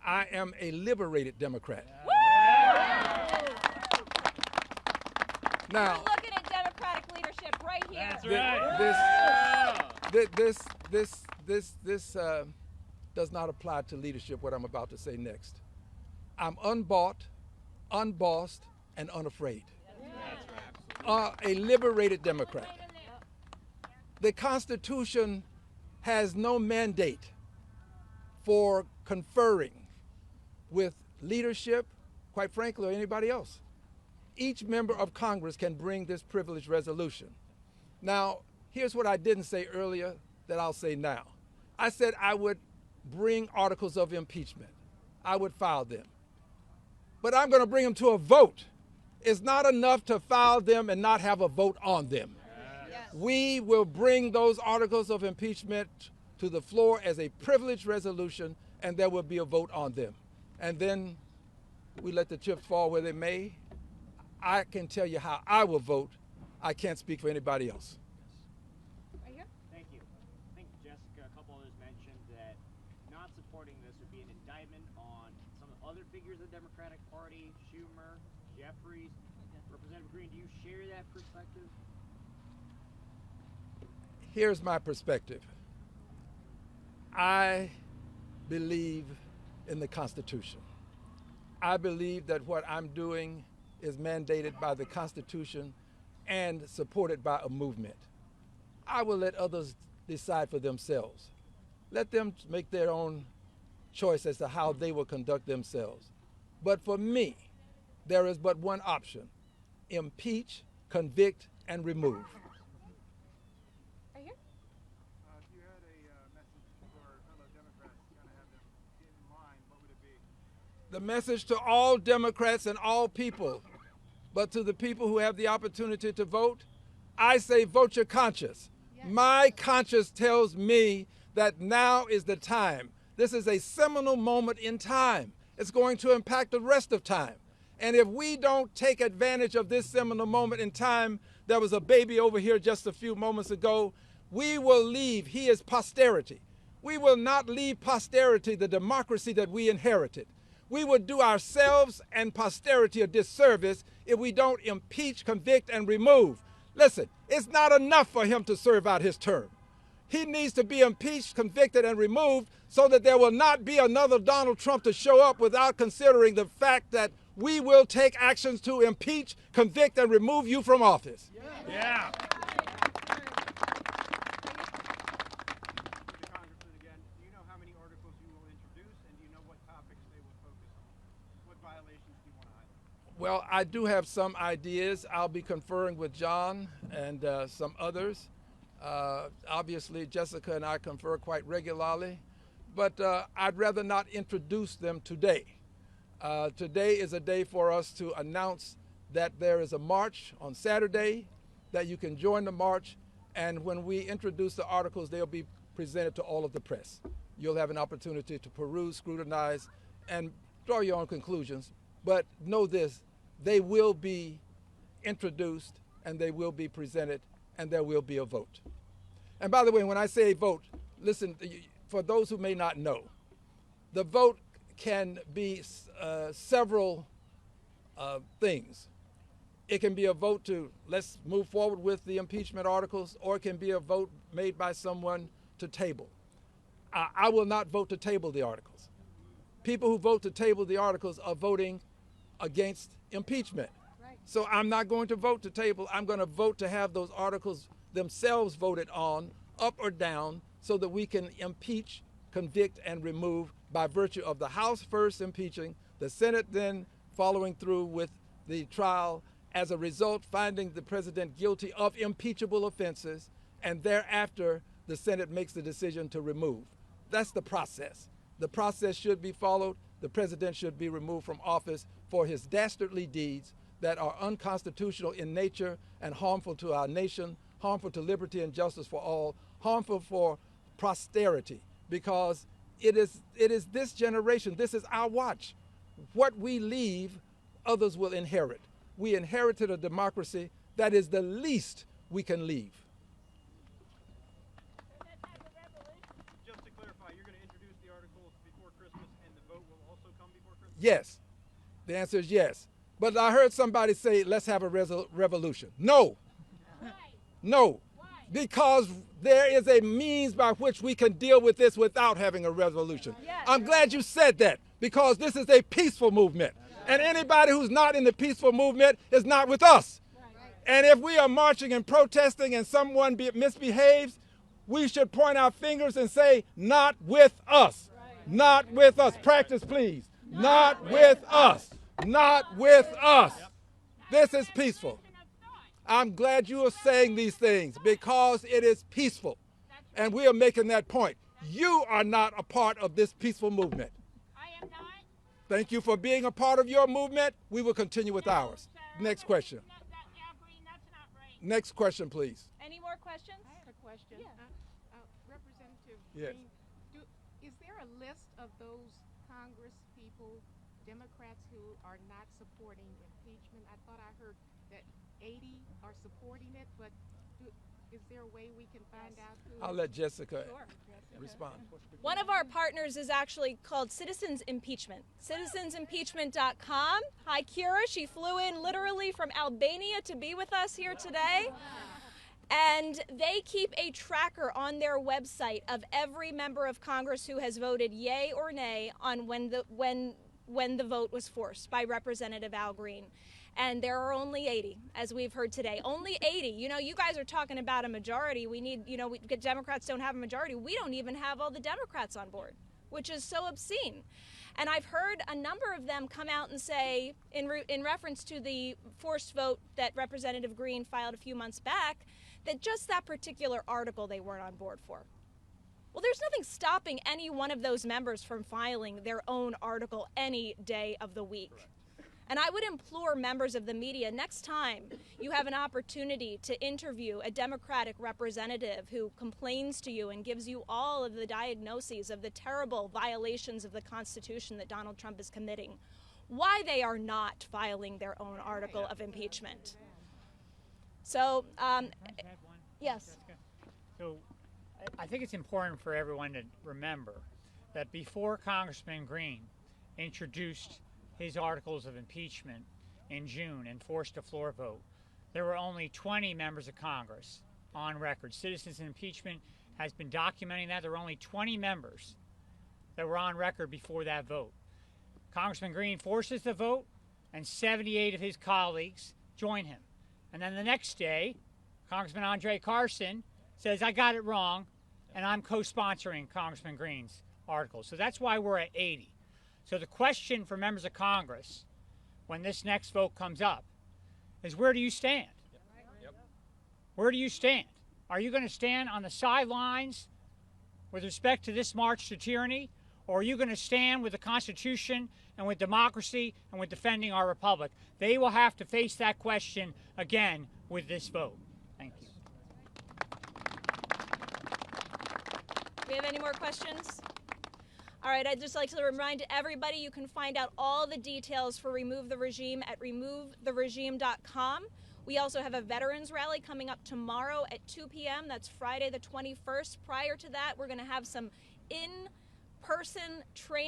I am a liberated Democrat. Now, we're looking at Democratic leadership right here. That's right. This does not apply to leadership, what I'm about to say next. I'm unbought, unbossed, and unafraid. A liberated Democrat. The Constitution has no mandate for conferring with leadership, quite frankly, or anybody else. Each member of Congress can bring this privileged resolution. Now, here's what I didn't say earlier that I'll say now. I said I would bring articles of impeachment. I would file them. But I'm going to bring them to a vote. It's not enough to file them and not have a vote on them. Yes. We will bring those articles of impeachment to the floor as a privileged resolution, and there will be a vote on them. And then we let the chips fall where they may. I can tell you how I will vote. I can't speak for anybody else. Right here. Thank you. I think Jessica, a couple others mentioned that not supporting this would be an indictment on some of the other figures of the Democratic Party, Schumer, Jeffries. Representative Green, do you share that perspective? Here's my perspective. I believe in the Constitution. I believe that what I'm doing is mandated by the Constitution and supported by a movement. I will let others decide for themselves. Let them make their own choice as to how they will conduct themselves. But for me, there is but one option: impeach, convict, and remove. Right here. If you had a message for fellow Democrats to kind of have them get in line, what would it be? The message to all Democrats and all people, but to the people who have the opportunity to vote, I say vote your conscience. Yes. My conscience tells me that now is the time. This is a seminal moment in time. It's going to impact the rest of time. And if we don't take advantage of this seminal moment in time, there was a baby over here just a few moments ago, we will leave, he is posterity. We will not leave posterity the democracy that we inherited. We would do ourselves and posterity a disservice if we don't impeach, convict, and remove. Listen, it's not enough for him to serve out his term. He needs to be impeached, convicted, and removed so that there will not be another Donald Trump to show up without considering the fact that we will take actions to impeach, convict, and remove you from office. Yeah. Congressman again, do you know how many articles you will introduce, and do you know what topics they will focus on? What violations do you want to highlight? Well, I do have some ideas. I'll be conferring with John and some others. Obviously, Jessica and I confer quite regularly, but I'd rather not introduce them today. Today is a day for us to announce that there is a march on Saturday, that you can join the march, and when we introduce the articles, they'll be presented to all of the press. You'll have an opportunity to peruse, scrutinize, and draw your own conclusions. But know this, they will be introduced, and they will be presented, and there will be a vote. And by the way, when I say a vote, listen, for those who may not know, the vote can be several things. It can be a vote to let's move forward with the impeachment articles, or it can be a vote made by someone to table. I will not vote to table the articles. People who vote to table the articles are voting against impeachment. Right. So I'm not going to vote to table. I'm going to vote to have those articles themselves voted on, up or down, so that we can impeach, convict, and remove by virtue of the House first impeaching, the Senate then following through with the trial, as a result finding the president guilty of impeachable offenses, and thereafter the Senate makes the decision to remove. That's the process. The process should be followed. The president should be removed from office for his dastardly deeds that are unconstitutional in nature and harmful to our nation, harmful to liberty and justice for all, harmful for posterity, because it is this generation, this is our watch. What we leave, others will inherit. We inherited a democracy that is the least we can leave. Just to clarify, you're going to introduce the articles before Christmas, and the vote will also Yes. The answer is yes. But I heard somebody say, let's have a revolution. No. No. Because there is a means by which we can deal with this without having a revolution. I'm glad you said that, because this is a peaceful movement. And anybody who's not in the peaceful movement is not with us. And if we are marching and protesting and someone misbehaves, we should point our fingers and say, not with us. Not with us. Practice, please. Not with us. Not with us. This is peaceful. I'm glad you are saying these things, because it is peaceful. And we are making that point. You are not a part of this peaceful movement. I am not. Thank you for being a part of your movement. We will continue with ours. Next question. Al Green, that's not right. Next question, please. Any more questions? I have a question. Yeah. Representative Yes. Green, is there a list of those Congress people, Democrats who are not supporting impeachment? I thought I heard that 80 are supporting it, but is there a way we can find out who? I'll let Jessica respond. One of our partners is actually called Citizens Impeachment. Citizensimpeachment.com. Hi, Kira. She flew in literally from Albania to be with us here today. And they keep a tracker on their website of every member of Congress who has voted yay or nay on when the vote was forced by Representative Al Green. And there are only 80, as we've heard today. Only 80. You know, you guys are talking about a majority. We need, Democrats don't have a majority. We don't even have all the Democrats on board, which is so obscene. And I've heard a number of them come out and say, in reference to the forced vote that Representative Green filed a few months back, that just that particular article they weren't on board for. Well, there's nothing stopping any one of those members from filing their own article any day of the week. Correct. And I would implore members of the media, next time you have an opportunity to interview a Democratic representative who complains to you and gives you all of the diagnoses of the terrible violations of the Constitution that Donald Trump is committing, why they are not filing their own article of impeachment. So, yes. So I think it's important for everyone to remember that before Congressman Green introduced his articles of impeachment in June and forced a floor vote, there were only 20 members of Congress on record. Citizens Impeachment has been documenting that. There were only 20 members that were on record before that vote. Congressman Green forces the vote, and 78 of his colleagues join him. And then the next day, Congressman Andre Carson says, I got it wrong, and I'm co-sponsoring Congressman Green's article. So that's why we're at 80. So the question for members of Congress, when this next vote comes up, is where do you stand? Yep. Where do you stand? Are you going to stand on the sidelines with respect to this march to tyranny? Or are you going to stand with the Constitution and with democracy and with defending our republic? They will have to face that question again with this vote. Thank you. Do we have any more questions? All right, I'd just like to remind everybody you can find out all the details for Remove the Regime at removetheregime.com. We also have a veterans rally coming up tomorrow at 2 p.m. That's Friday the 21st. Prior to that, we're going to have some in-person training.